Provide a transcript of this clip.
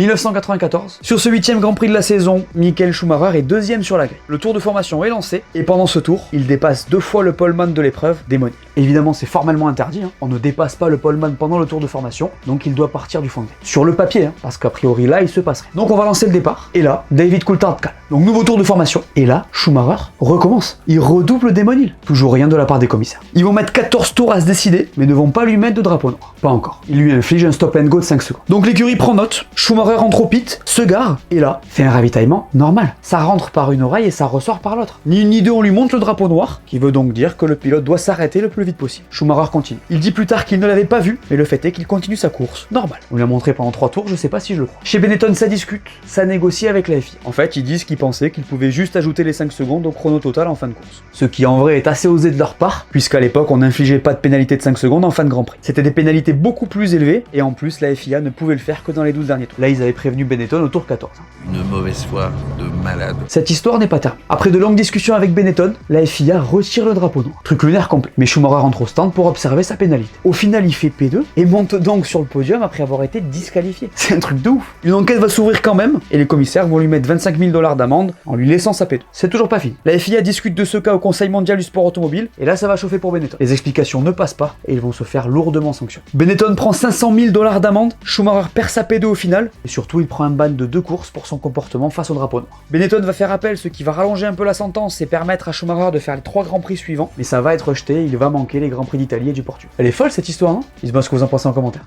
1994. Sur ce 8e Grand Prix de la saison, Michael Schumacher est 2e sur la grille. Le tour de formation est lancé et pendant ce tour, il dépasse 2 fois le poleman de l'épreuve des Monil. Évidemment, c'est formellement interdit, on ne dépasse pas le poleman pendant le tour de formation, donc il doit partir du fond de grille. Sur le papier, parce qu'a priori là, il se passerait. Donc on va lancer le départ, et là, David Coulthard cale. Donc nouveau tour de formation, et là, Schumacher recommence. Il redouble des Monil. Toujours rien de la part des commissaires. Ils vont mettre 14 tours à se décider, mais ne vont pas lui mettre de drapeau noir. Pas encore. Il lui inflige un stop and go de 5 secondes. Donc l'écurie prend note, Schumacher rentre au pit, se gare, et là, fait un ravitaillement normal. Ça rentre par une oreille et ça ressort par l'autre. Ni une ni deux, on lui montre le drapeau noir, qui veut donc dire que le pilote doit s'arrêter le plus vite possible. Schumacher continue. Il dit plus tard qu'il ne l'avait pas vu, mais le fait est qu'il continue sa course. Normal. On lui a montré pendant 3 tours, je sais pas si je le crois. Chez Benetton, ça discute, ça négocie avec la FIA. En fait, ils disent qu'ils pensaient qu'ils pouvaient juste ajouter les 5 secondes au chrono total en fin de course. Ce qui en vrai est assez osé de leur part, puisqu'à l'époque, on n'infligeait pas de pénalité de 5 secondes en fin de Grand Prix. C'était des pénalités beaucoup plus élevées, et en plus, la FIA ne pouvait le faire que dans les 12 derniers tours. Là, ils avaient prévenu Benetton au tour 14. Une mauvaise foi de malade. Cette histoire n'est pas terminée. Après de longues discussions avec Benetton, la FIA retire le drapeau noir. Truc lunaire complet. Mais Schumacher rentre au stand pour observer sa pénalité. Au final, il fait P2 et monte donc sur le podium après avoir été disqualifié. C'est un truc de ouf. Une enquête va s'ouvrir quand même et les commissaires vont lui mettre 25 000 $ d'amende en lui laissant sa P2. C'est toujours pas fini. La FIA discute de ce cas au Conseil mondial du sport automobile et là, ça va chauffer pour Benetton. Les explications ne passent pas et ils vont se faire lourdement sanctionner. Benetton prend 500 000 $ d'amende, Schumacher perd sa P2 au final et surtout, il prend un ban de 2 courses pour son comportement face au drapeau noir. Benetton va faire appel, ce qui va rallonger un peu la sentence et permettre à Schumacher de faire les 3 grands prix suivants, mais ça va être rejeté, il va manquer les grands prix d'Italie et du Portugal. Elle est folle cette histoire, non? Dites-moi ce que vous en pensez en commentaire.